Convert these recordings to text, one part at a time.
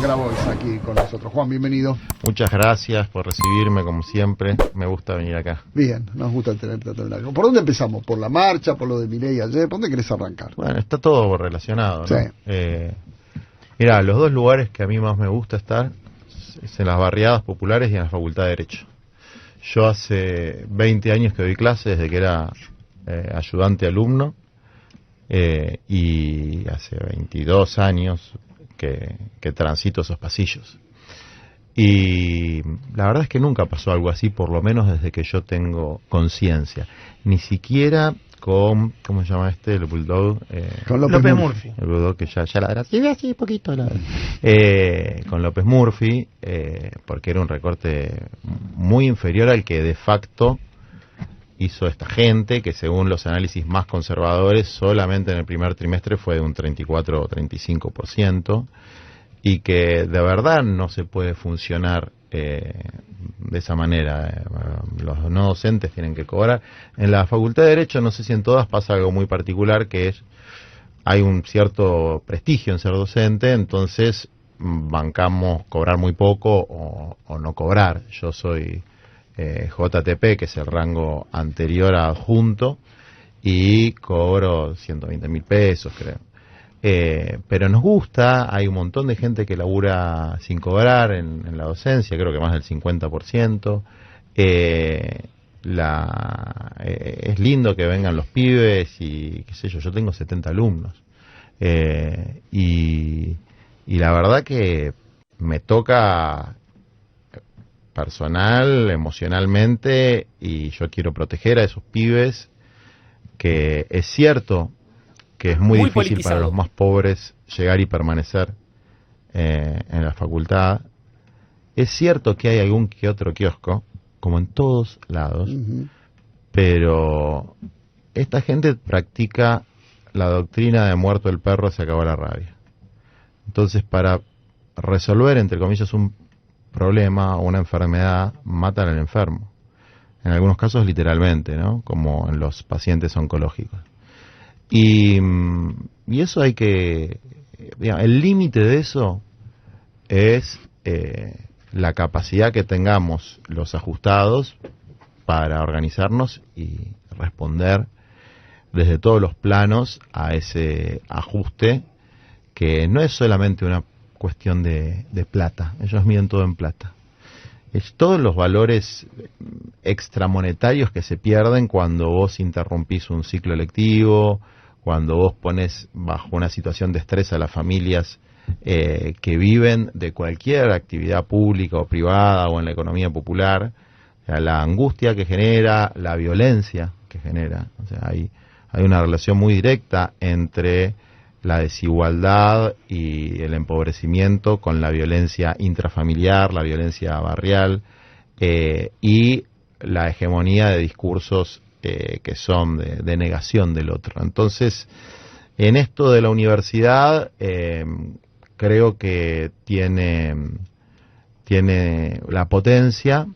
Grabois aquí con nosotros. Juan, bienvenido. Muchas gracias por recibirme, como siempre. Me gusta venir acá. Bien, nos gusta tenerte acá. ¿Por dónde empezamos? ¿Por la marcha? ¿Por lo de Milei ayer? ¿Por dónde querés arrancar? Bueno, está todo relacionado, ¿no? Sí. Mirá, los dos lugares que a mí más me gusta estar es en las barriadas populares y en la Facultad de Derecho. Yo hace 20 años que doy clases, desde que era ayudante alumno, y hace 22 años que transito esos pasillos. Y la verdad es que nunca pasó algo así, por lo menos desde que yo tengo conciencia. Ni siquiera con, ¿cómo se llama este? El Bulldog. Con López Murphy. El Bulldog que ya la sí, así poquito. Con López Murphy, porque era un recorte muy inferior al que de facto hizo esta gente, que según los análisis más conservadores, solamente en el primer trimestre fue de un 34 o 35%, y que de verdad no se puede funcionar de esa manera. Los no docentes tienen que cobrar. En la Facultad de Derecho, no sé si en todas pasa algo muy particular, que es, hay un cierto prestigio en ser docente, entonces bancamos cobrar muy poco o no cobrar. Yo soy JTP, que es el rango anterior a adjunto, y cobro 120.000 pesos, creo. Pero nos gusta, hay un montón de gente que labura sin cobrar en la docencia, creo que más del 50%. Es lindo que vengan los pibes y qué sé yo tengo 70 alumnos. Y la verdad que me toca personal, emocionalmente, y yo quiero proteger a esos pibes, que es cierto que es muy difícil politizado para los más pobres llegar y permanecer en la facultad. Es cierto que hay algún que otro kiosco, como en todos lados, pero esta gente practica la doctrina de muerto el perro, se acabó la rabia. Entonces, para resolver, entre comillas, un problema o una enfermedad, matan al enfermo. En algunos casos literalmente, ¿no? Como en los pacientes oncológicos. Y eso hay que... digamos, el límite de eso es la capacidad que tengamos los ajustados para organizarnos y responder desde todos los planos a ese ajuste, que no es solamente una cuestión de plata. Ellos miden todo en plata. Es todos los valores extramonetarios que se pierden cuando vos interrumpís un ciclo lectivo, cuando vos pones bajo una situación de estrés a las familias que viven de cualquier actividad pública o privada o en la economía popular. O sea, la angustia que genera, la violencia que genera. O sea, hay una relación muy directa entre la desigualdad y el empobrecimiento con la violencia intrafamiliar, la violencia barrial, y la hegemonía de discursos que son de negación del otro. Entonces, en esto de la universidad, creo que tiene la potencia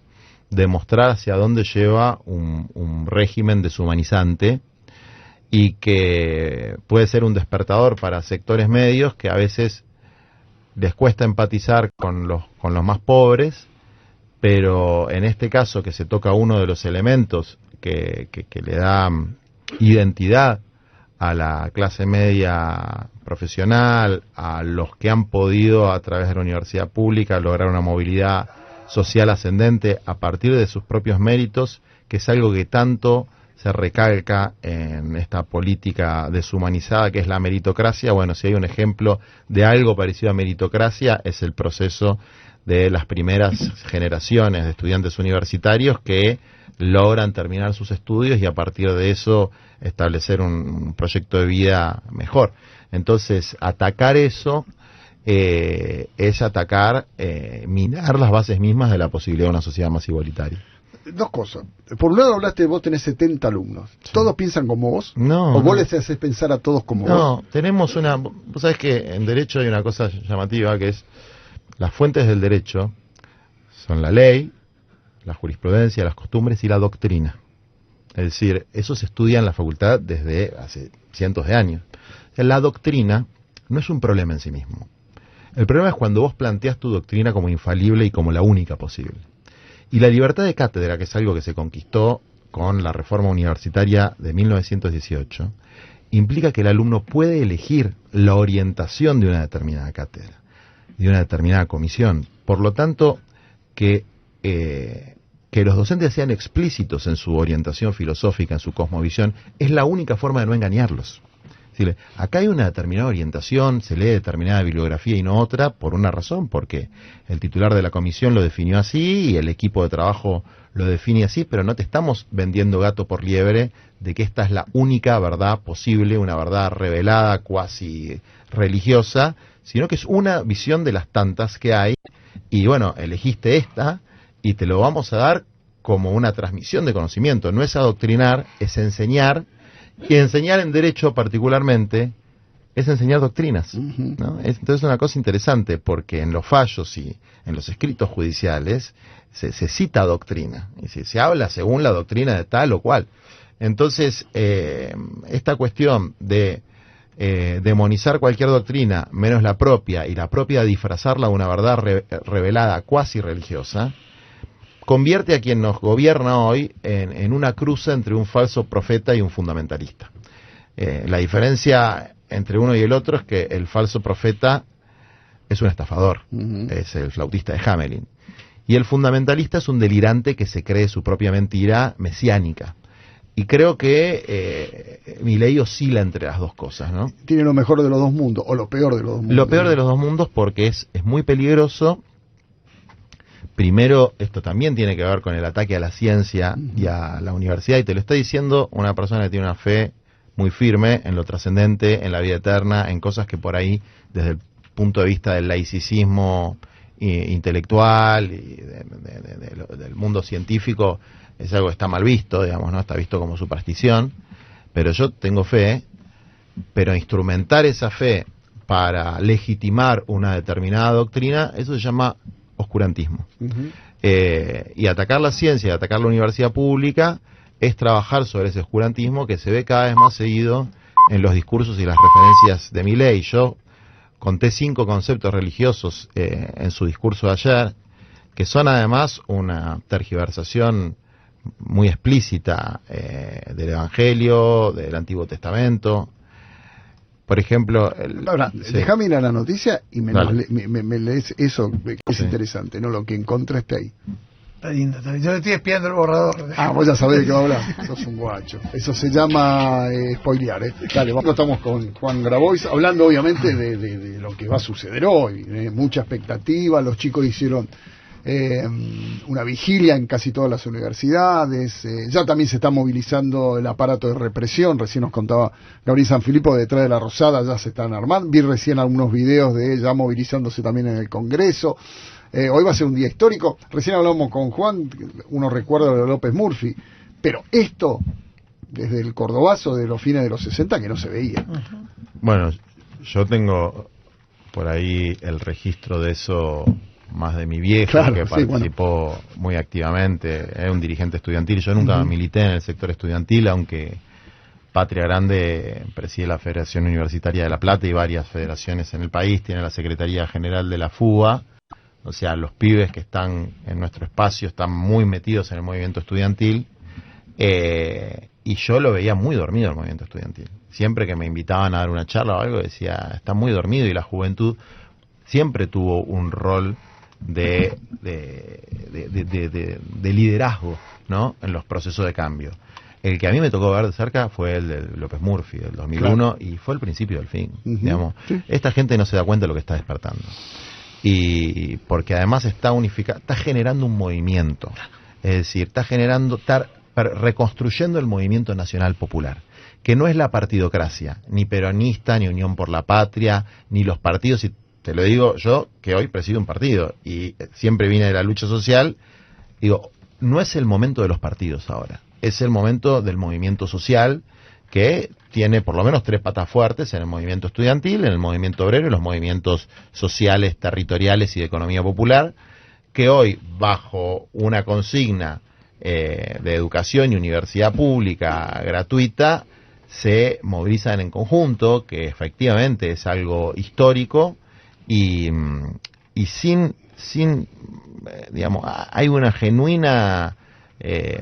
de mostrar hacia dónde lleva un régimen deshumanizante, y que puede ser un despertador para sectores medios que a veces les cuesta empatizar con los más pobres, pero en este caso que se toca uno de los elementos que le da identidad a la clase media profesional, a los que han podido a través de la universidad pública lograr una movilidad social ascendente a partir de sus propios méritos, que es algo que tanto se recalca en esta política deshumanizada que es la meritocracia. Bueno, si hay un ejemplo de algo parecido a meritocracia, es el proceso de las primeras generaciones de estudiantes universitarios que logran terminar sus estudios y a partir de eso establecer un proyecto de vida mejor. Entonces, atacar eso es atacar, minar las bases mismas de la posibilidad de una sociedad más igualitaria. Dos cosas. Por un lado hablaste, vos tenés 70 alumnos. Sí. ¿Todos piensan como vos? No. ¿O vos les haces pensar a todos como vos? No, tenemos una... Vos sabés que en derecho hay una cosa llamativa, que es las fuentes del derecho son la ley, la jurisprudencia, las costumbres y la doctrina. Es decir, eso se estudia en la facultad desde hace cientos de años. La doctrina no es un problema en sí mismo. El problema es cuando vos planteás tu doctrina como infalible y como la única posible. Y la libertad de cátedra, que es algo que se conquistó con la reforma universitaria de 1918, implica que el alumno puede elegir la orientación de una determinada cátedra, de una determinada comisión. Por lo tanto, que los docentes sean explícitos en su orientación filosófica, en su cosmovisión, es la única forma de no engañarlos. Es decir, acá hay una determinada orientación, se lee determinada bibliografía y no otra, por una razón, porque el titular de la comisión lo definió así y el equipo de trabajo lo define así, pero no te estamos vendiendo gato por liebre de que esta es la única verdad posible, una verdad revelada, cuasi religiosa, sino que es una visión de las tantas que hay, y bueno, elegiste esta y te lo vamos a dar como una transmisión de conocimiento. No es adoctrinar, es enseñar, y enseñar en derecho particularmente es enseñar doctrinas, ¿no? Entonces es una cosa interesante, porque en los fallos y en los escritos judiciales se cita doctrina, y se habla según la doctrina de tal o cual. Entonces, esta cuestión de demonizar cualquier doctrina menos la propia, y la propia disfrazarla de una verdad revelada cuasi religiosa, convierte a quien nos gobierna hoy en una cruza entre un falso profeta y un fundamentalista. La diferencia entre uno y el otro es que el falso profeta es un estafador, es el flautista de Hamelin, y el fundamentalista es un delirante que se cree su propia mentira mesiánica. Y creo que Milei oscila entre las dos cosas, ¿no? Tiene lo mejor de los dos mundos, o lo peor de los dos mundos. Lo peor de los dos mundos, porque es muy peligroso. Primero, esto también tiene que ver con el ataque a la ciencia y a la universidad, y te lo está diciendo una persona que tiene una fe muy firme en lo trascendente, en la vida eterna, en cosas que por ahí, desde el punto de vista del laicismo intelectual y del mundo científico, es algo que está mal visto, digamos, ¿no? Está visto como superstición, pero yo tengo fe, pero instrumentar esa fe para legitimar una determinada doctrina, eso se llama oscurantismo. Y atacar la ciencia, atacar la universidad pública, es trabajar sobre ese oscurantismo que se ve cada vez más seguido en los discursos y las referencias de Milei. Yo conté 5 conceptos religiosos en su discurso de ayer, que son además una tergiversación muy explícita del Evangelio, del Antiguo Testamento. Por ejemplo... Ahora, sí. Déjame ir a la noticia y me lees eso, que es interesante, ¿no? Lo que encontraste ahí. Está lindo, está lindo. Yo le estoy espiando el borrador. Ah, vos ya sabés de qué va a hablar. Sos un guacho. Eso se llama spoilear, ¿eh? Dale, estamos con Juan Grabois, hablando obviamente de lo que va a suceder hoy. Mucha expectativa, los chicos hicieron una vigilia en casi todas las universidades, ya también se está movilizando el aparato de represión. Recién nos contaba Gabriel Sanfilippo, detrás de la Rosada ya se están armando, vi recién algunos videos de ya movilizándose también en el Congreso. Hoy va a ser un día histórico. Recién hablamos con Juan, uno recuerda de López Murphy, pero esto desde el Cordobazo de los fines de los 60 que no se veía. Bueno, yo tengo por ahí el registro de eso más de mi viejo, claro, que participó muy activamente, era un dirigente estudiantil. Yo nunca milité en el sector estudiantil, aunque Patria Grande preside la Federación Universitaria de La Plata y varias federaciones en el país, tiene la Secretaría General de la FUBA, o sea, los pibes que están en nuestro espacio están muy metidos en el movimiento estudiantil, y yo lo veía muy dormido el movimiento estudiantil. Siempre que me invitaban a dar una charla o algo decía, está muy dormido, y la juventud siempre tuvo un rol de liderazgo, ¿no?, en los procesos de cambio. El que a mí me tocó ver de cerca fue el de López Murphy, del 2001, claro, y fue el principio del fin. Digamos, sí. Esta gente no se da cuenta de lo que está despertando. Y porque además está unificado, está generando un movimiento. Es decir, está reconstruyendo el movimiento nacional popular, que no es la partidocracia, ni peronista, ni Unión por la Patria, ni los partidos. Y te lo digo yo, que hoy presido un partido y siempre vine de la lucha social. Digo, no es el momento de los partidos ahora, es el momento del movimiento social, que tiene por lo menos 3 patas fuertes en el movimiento estudiantil, en el movimiento obrero y los movimientos sociales, territoriales y de economía popular, que hoy, bajo una consigna de educación y universidad pública gratuita, se movilizan en conjunto, que efectivamente es algo histórico, y sin digamos, hay una genuina,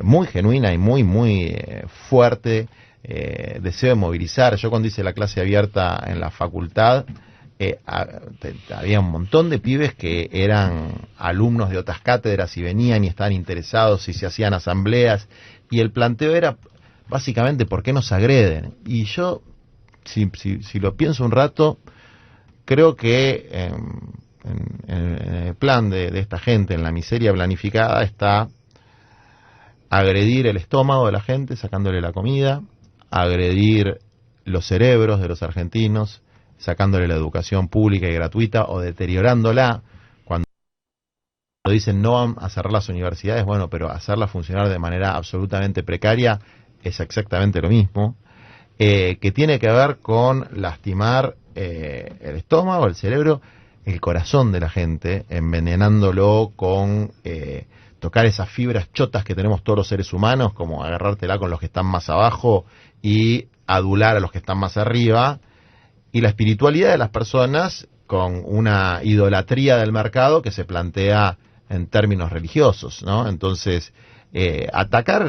muy genuina y muy fuerte deseo de movilizar. Yo cuando hice la clase abierta en la facultad, había un montón de pibes que eran alumnos de otras cátedras y venían y estaban interesados y se hacían asambleas, y el planteo era básicamente ¿por qué nos agreden? Y yo, si lo pienso un rato, creo que en el plan de esta gente, en la miseria planificada, está agredir el estómago de la gente sacándole la comida, agredir los cerebros de los argentinos sacándole la educación pública y gratuita o deteriorándola. Cuando dicen no van a cerrar las universidades, bueno, pero hacerlas funcionar de manera absolutamente precaria es exactamente lo mismo, que tiene que ver con lastimar el estómago, el cerebro, el corazón de la gente, envenenándolo con tocar esas fibras chotas que tenemos todos los seres humanos, como agarrártela con los que están más abajo y adular a los que están más arriba, y la espiritualidad de las personas con una idolatría del mercado que se plantea en términos religiosos, ¿no? Entonces, atacar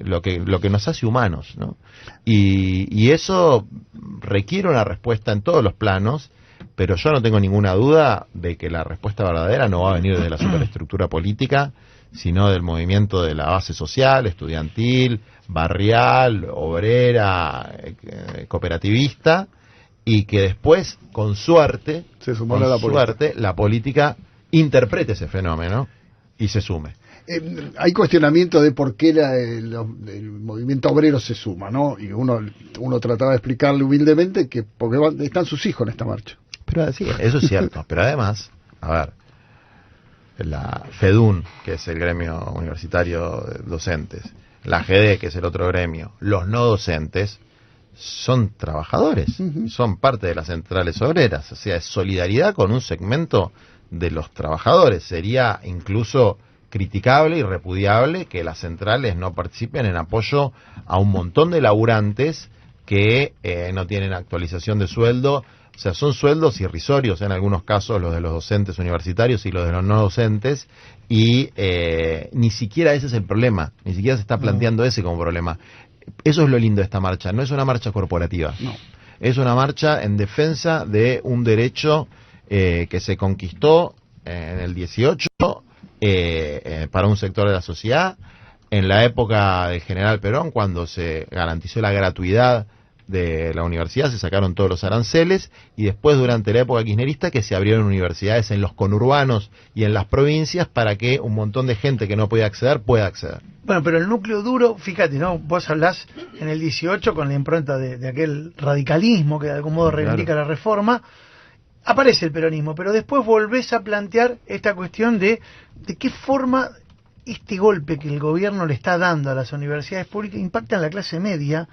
lo que nos hace humanos, ¿no? Y eso requiere una respuesta en todos los planos, pero yo no tengo ninguna duda de que la respuesta verdadera no va a venir de la superestructura política, sino del movimiento de la base social, estudiantil, barrial, obrera, cooperativista, y que después, con suerte, la política interprete ese fenómeno y se sume. Hay cuestionamiento de por qué el movimiento obrero se suma, ¿no? Y uno trataba de explicarle humildemente que porque están sus hijos en esta marcha. Pero sí, eso es cierto. Pero además, a ver, la FEDUN, que es el gremio universitario de docentes, la GD, que es el otro gremio, los no docentes, son trabajadores, son parte de las centrales obreras, o sea, es solidaridad con un segmento de los trabajadores. Sería incluso criticable y repudiable que las centrales no participen en apoyo a un montón de laburantes que no tienen actualización de sueldo. O sea, son sueldos irrisorios en algunos casos, los de los docentes universitarios y los de los no docentes, y ni siquiera ese es el problema, ni siquiera se está planteando ese como problema. Eso es lo lindo de esta marcha, no es una marcha corporativa, no. Es una marcha en defensa de un derecho que se conquistó en el 18 para un sector de la sociedad, en la época del general Perón, cuando se garantizó la gratuidad de la universidad, se sacaron todos los aranceles, y después durante la época kirchnerista que se abrieron universidades en los conurbanos y en las provincias para que un montón de gente que no podía acceder pueda acceder. Bueno, pero el núcleo duro, fíjate, ¿no? Vos hablás en el 18 con la impronta de aquel radicalismo que de algún modo reivindica la reforma, aparece el peronismo, pero después volvés a plantear esta cuestión de qué forma este golpe que el gobierno le está dando a las universidades públicas impacta en la clase media.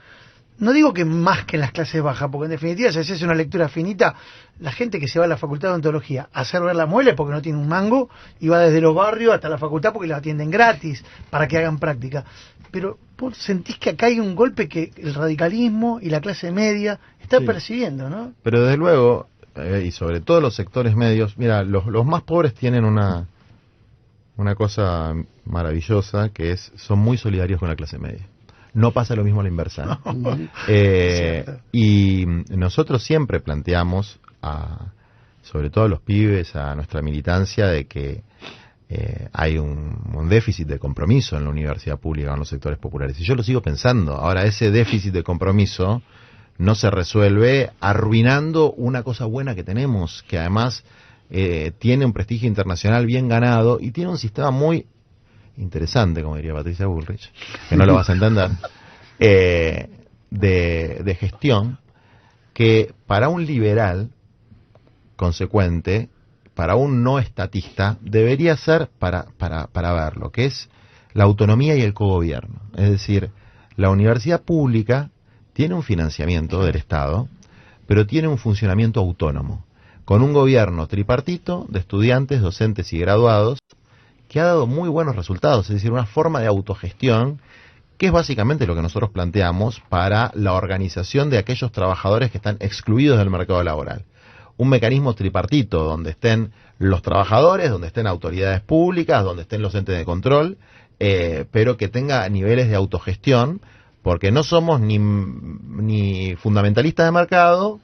No digo que más que en las clases bajas, porque en definitiva, si haces una lectura finita, la gente que se va a la facultad de odontología a hacer ver la muela es porque no tiene un mango y va desde los barrios hasta la facultad porque la atienden gratis para que hagan práctica. Pero vos sentís que acá hay un golpe que el radicalismo y la clase media está percibiendo, ¿no? Pero desde luego, y sobre todo los sectores medios, mira, los más pobres tienen una cosa maravillosa, que son muy solidarios con la clase media. No pasa lo mismo a la inversa, ¿no? Y nosotros siempre planteamos, sobre todo a los pibes, a nuestra militancia, de que hay un déficit de compromiso en la universidad pública con los sectores populares. Y yo lo sigo pensando. Ahora, ese déficit de compromiso no se resuelve arruinando una cosa buena que tenemos, que además tiene un prestigio internacional bien ganado y tiene un sistema muy interesante, como diría Patricia Bullrich, que no lo vas a entender, de gestión, que para un liberal consecuente, para un no estatista, debería ser para ver lo que es la autonomía y el cogobierno. Es decir, la universidad pública tiene un financiamiento del Estado, pero tiene un funcionamiento autónomo, con un gobierno tripartito de estudiantes, docentes y graduados, que ha dado muy buenos resultados, es decir, una forma de autogestión, que es básicamente lo que nosotros planteamos para la organización de aquellos trabajadores que están excluidos del mercado laboral. un mecanismo tripartito, donde estén los trabajadores, donde estén autoridades públicas, donde estén los entes de control, pero que tenga niveles de autogestión, porque no somos ni fundamentalistas de mercado,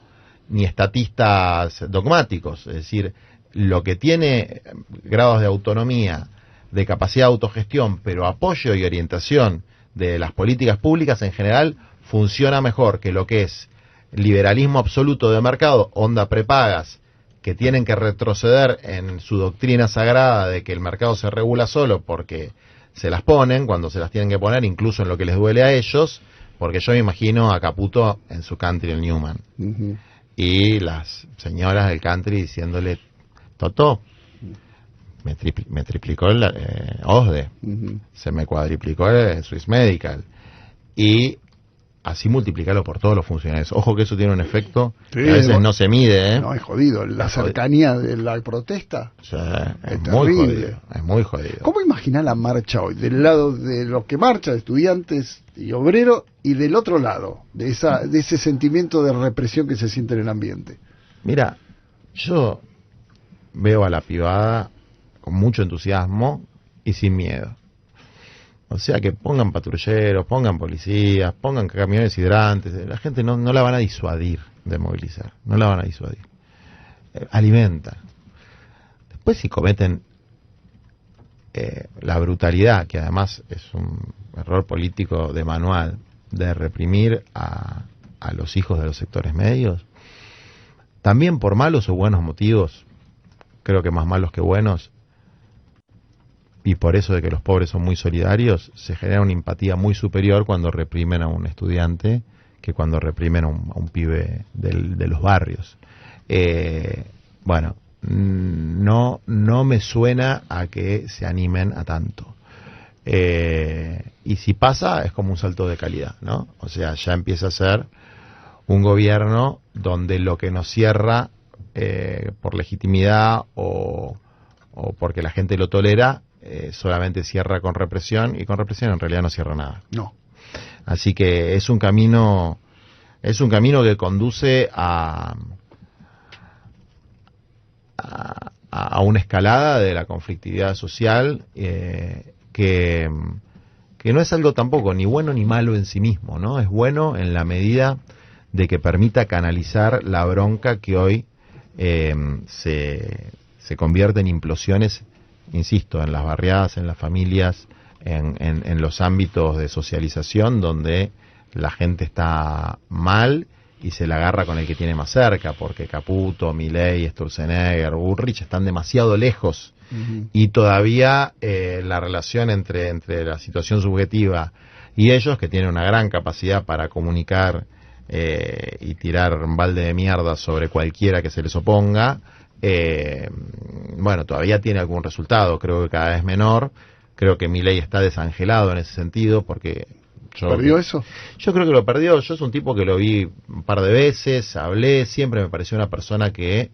ni estatistas dogmáticos. Es decir, lo que tiene grados de autonomía, de capacidad de autogestión, pero apoyo y orientación de las políticas públicas en general, funciona mejor que lo que es liberalismo absoluto de mercado, onda prepagas, que tienen que retroceder en su doctrina sagrada de que el mercado se regula solo porque se las ponen, cuando se las tienen que poner, incluso en lo que les duele a ellos, porque yo me imagino a Caputo en su country, el Newman, y las señoras del country diciéndole, Toto, me triplicó el OSDE, se me cuadriplicó el Swiss Medical, y así multiplicarlo por todos los funcionarios. Ojo que eso tiene un efecto que a veces no se mide, No, es jodido. La cercanía de la protesta, o sea, es terrible. muy jodido. Es muy jodido. ¿Cómo imaginar la marcha hoy? Del lado de los que marchan, estudiantes y obreros, y del otro lado, de ese sentimiento de represión que se siente en el ambiente. Mira, yo veo a la pibada con mucho entusiasmo y sin miedo. O sea, que pongan patrulleros, pongan policías, pongan camiones hidrantes. La gente no la van a disuadir de movilizar, no la van a disuadir. Alimenta. Después, si cometen la brutalidad, que además es un error político de manual, de reprimir a los hijos de los sectores medios, también por malos o buenos motivos, creo que más malos que buenos, y por eso de que los pobres son muy solidarios, se genera una empatía muy superior cuando reprimen a un estudiante que cuando reprimen a un pibe de los barrios. Bueno, no me suena a que se animen a tanto. Y si pasa, es como un salto de calidad, ¿no? O sea, ya empieza a ser un gobierno donde lo que nos cierra por legitimidad o porque la gente lo tolera, solamente cierra con represión, y con represión en realidad no cierra nada. No. Así que es un camino que conduce a una escalada de la conflictividad social que no es algo tampoco ni bueno ni malo en sí mismo, ¿no? Es bueno en la medida de que permita canalizar la bronca que hoy se convierte en implosiones, insisto, en las barriadas, en las familias, en los ámbitos de socialización donde la gente está mal y se la agarra con el que tiene más cerca, porque Caputo, Milei, Sturzenegger, Bullrich están demasiado lejos, y todavía la relación entre la situación subjetiva y ellos, que tienen una gran capacidad para comunicar y tirar un balde de mierda sobre cualquiera que se les oponga, bueno, todavía tiene algún resultado, creo que cada vez menor. Creo que Milei está desangelado en ese sentido, porque ¿perdió eso? Yo creo que lo perdió. Yo soy un tipo que lo vi un par de veces, hablé, siempre me pareció una persona que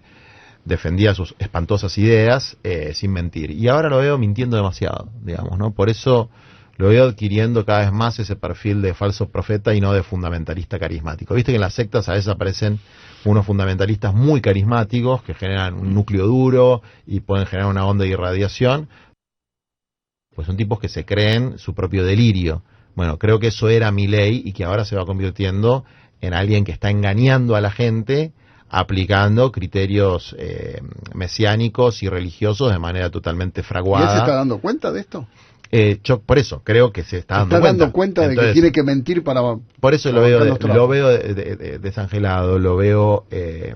defendía sus espantosas ideas sin mentir, y ahora lo veo mintiendo demasiado, digamos, ¿no? Por eso lo veo adquiriendo cada vez más ese perfil de falso profeta y no de fundamentalista carismático. Viste que en las sectas a veces aparecen unos fundamentalistas muy carismáticos que generan un núcleo duro y pueden generar una onda de irradiación, pues son tipos que se creen su propio delirio. Bueno, creo que eso era Milei, y que ahora se va convirtiendo en alguien que está engañando a la gente, aplicando criterios mesiánicos y religiosos de manera totalmente fraguada. ¿Y él se está dando cuenta de esto? Yo por eso creo que se está dando cuenta de Entonces, que tiene que mentir para... Por eso lo veo desangelado, lo veo...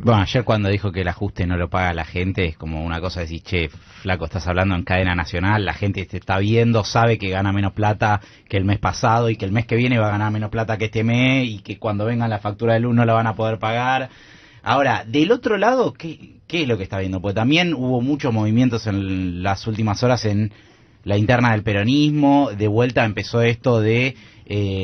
Bueno, ayer cuando dijo que el ajuste no lo paga la gente, es como una cosa de decir, che, flaco, estás hablando en cadena nacional, la gente te está viendo, sabe que gana menos plata que el mes pasado y que el mes que viene va a ganar menos plata que este mes, y que cuando vengan la factura de luz no la van a poder pagar. Ahora, del otro lado, ¿qué es lo que está viendo? Porque también hubo muchos movimientos en las últimas horas en la interna del peronismo. De vuelta empezó esto de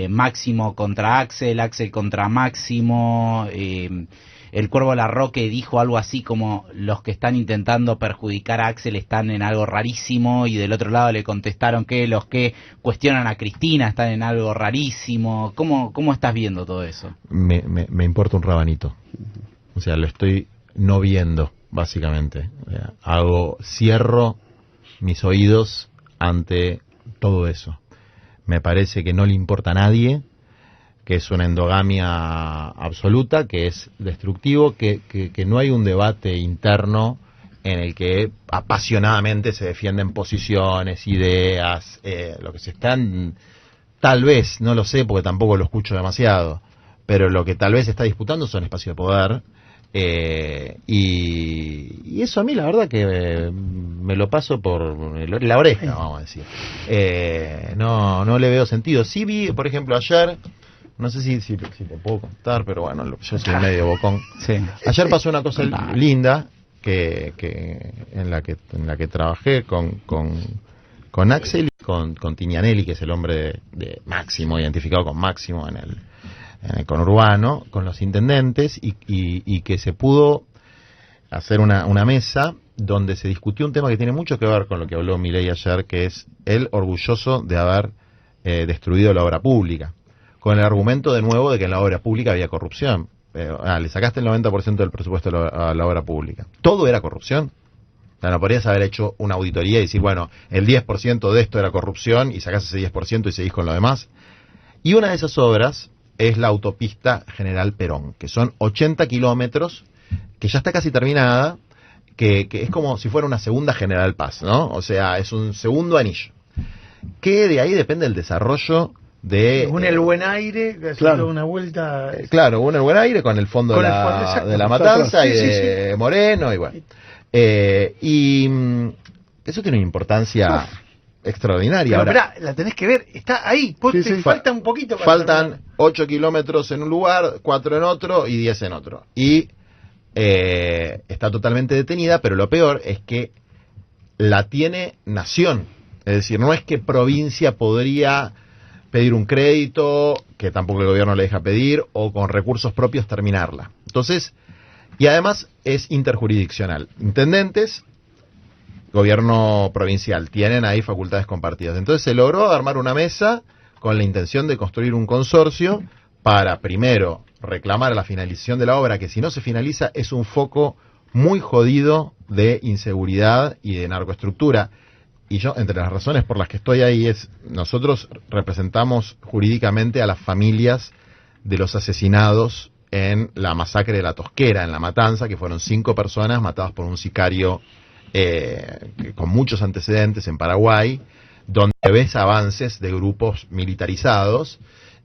Máximo contra Axel, Axel contra Máximo. El Cuervo Larroque dijo algo así como: los que están intentando perjudicar a Axel están en algo rarísimo, y del otro lado le contestaron que los que cuestionan a Cristina están en algo rarísimo. ¿Cómo estás viendo todo eso? Me importa un rabanito. O sea, lo estoy no viendo, básicamente. Cierro mis oídos ante todo eso. Me parece que no le importa a nadie, que es una endogamia absoluta, que es destructivo, que no hay un debate interno en el que apasionadamente se defienden posiciones, ideas, lo que se están, tal vez, no lo sé porque tampoco lo escucho demasiado, pero lo que tal vez se está disputando son espacios de poder, y eso a mí la verdad que me lo paso por la oreja, vamos a decir. No le veo sentido. Sí vi, por ejemplo, ayer, no sé si te puedo contar, pero bueno, yo soy medio bocón. Sí. Ayer pasó una cosa linda que en la que trabajé con Axel y con Tignanelli, que es el hombre de Máximo, identificado con Máximo en el conurbano, con los intendentes, y que se pudo hacer una mesa donde se discutió un tema que tiene mucho que ver con lo que habló Milei ayer, que es él orgulloso de haber destruido la obra pública, con el argumento de nuevo de que en la obra pública había corrupción. Le sacaste el 90% del presupuesto a la obra pública. Todo era corrupción. O sea, no podrías haber hecho una auditoría y decir, bueno, el 10% de esto era corrupción y sacás ese 10% y seguís con lo demás. Y una de esas obras es la autopista General Perón, que son 80 kilómetros, que ya está casi terminada, que es como si fuera una segunda General Paz, ¿no? O sea, es un segundo anillo. Que de ahí depende el desarrollo de... Une el Buen Aire, que hace toda una vuelta... claro, une el Buen Aire con el fondo de la Matanza y de Moreno, y bueno. Y eso tiene una importancia extraordinaria. Pero ahora, esperá, la tenés que ver, está ahí, falta un poquito para faltan terminar. 8 kilómetros en un lugar, 4 en otro y 10 en otro. Y está totalmente detenida, pero lo peor es que la tiene Nación. Es decir, no es que provincia podría pedir un crédito, que tampoco el gobierno le deja pedir, o con recursos propios terminarla. Entonces, y además es interjurisdiccional. Intendentes, gobierno provincial, tienen ahí facultades compartidas. Entonces se logró armar una mesa con la intención de construir un consorcio para, primero, reclamar la finalización de la obra, que si no se finaliza es un foco muy jodido de inseguridad y de narcoestructura. Y yo, entre las razones por las que estoy ahí es, nosotros representamos jurídicamente a las familias de los asesinados en la masacre de La Tosquera, en La Matanza, que fueron 5 personas matadas por un sicario con muchos antecedentes en Paraguay, donde ves avances de grupos militarizados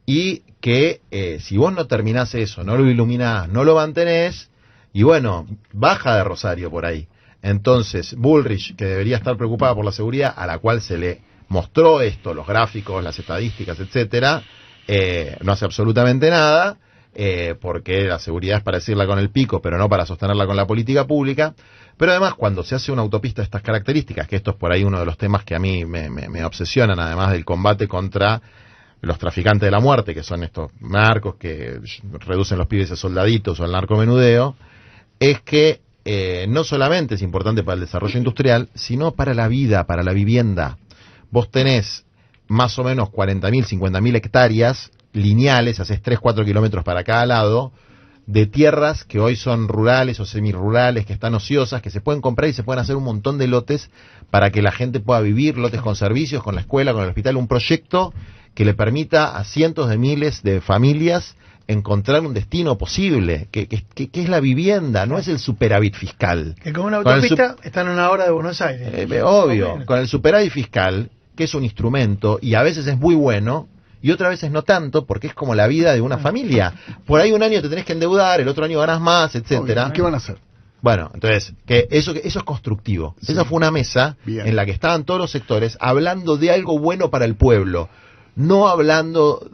y que si vos no terminás eso, no lo iluminás, no lo mantenés, y bueno, baja de Rosario por ahí. Entonces, Bullrich, que debería estar preocupada por la seguridad, a la cual se le mostró esto, los gráficos, las estadísticas, etcétera, no hace absolutamente nada, porque la seguridad es para decirla con el pico, pero no para sostenerla con la política pública. Pero además, cuando se hace una autopista de estas características, que esto es por ahí uno de los temas que a mí me obsesionan, además del combate contra los traficantes de la muerte, que son estos narcos que reducen los pibes a soldaditos o al narcomenudeo, es que no solamente es importante para el desarrollo industrial, sino para la vida, para la vivienda. Vos tenés más o menos 40.000, 50.000 hectáreas lineales, haces 3-4 kilómetros para cada lado, de tierras que hoy son rurales o semirurales, que están ociosas, que se pueden comprar y se pueden hacer un montón de lotes para que la gente pueda vivir, lotes con servicios, con la escuela, con el hospital, un proyecto que le permita a cientos de miles de familias encontrar un destino posible, que es la vivienda, no es el superávit fiscal. Que con una autopista están a una hora de Buenos Aires. Obvio, con el superávit fiscal, que es un instrumento, y a veces es muy bueno, y otras veces no tanto, porque es como la vida de una familia. Por ahí un año te tenés que endeudar, el otro año ganás más, etcétera. ¿Qué van a hacer? Bueno, entonces, que eso es constructivo. Sí. Esa fue una mesa en la que estaban todos los sectores hablando de algo bueno para el pueblo, no hablando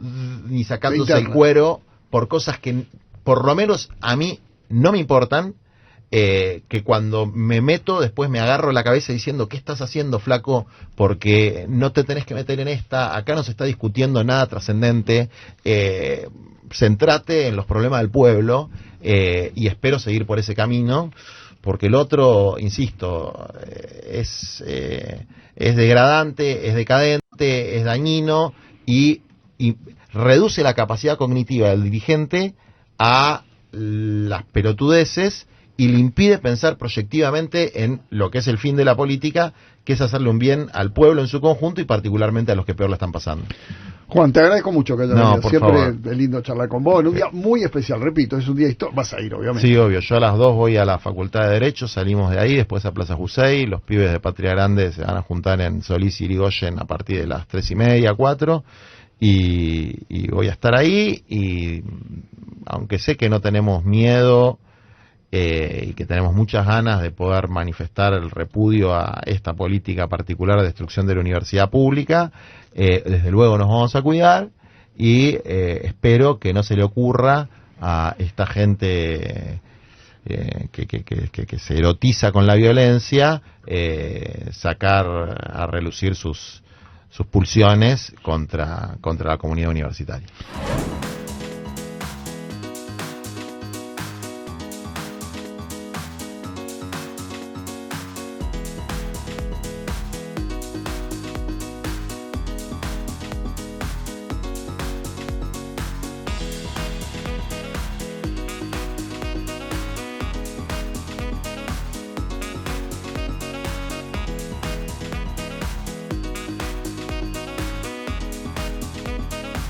ni sacándose el cuero por cosas que por lo menos a mí no me importan, que cuando me meto después me agarro la cabeza diciendo ¿qué estás haciendo, flaco? Porque no te tenés que meter en esta, acá no se está discutiendo nada trascendente, centrate en los problemas del pueblo, y espero seguir por ese camino, porque el otro, insisto, es degradante, es decadente, es dañino y reduce la capacidad cognitiva del dirigente a las pelotudeces y le impide pensar proyectivamente en lo que es el fin de la política, que es hacerle un bien al pueblo en su conjunto y particularmente a los que peor la están pasando. Juan, te agradezco mucho que hayas No, venido. por Siempre favor. es lindo charlar con vos. En un día muy especial, repito, es un día histórico. Vas a ir, obviamente. Sí, obvio. Yo a las 2 voy a la Facultad de Derecho, salimos de ahí, después a Plaza Jusey, los pibes de Patria Grande se van a juntar en Solís y Irigoyen a partir de las 3:30, 4, y voy a estar ahí, y aunque sé que no tenemos miedo y que tenemos muchas ganas de poder manifestar el repudio a esta política particular de destrucción de la universidad pública, desde luego nos vamos a cuidar y espero que no se le ocurra a esta gente que se erotiza con la violencia sacar a relucir sus pulsiones contra la comunidad universitaria.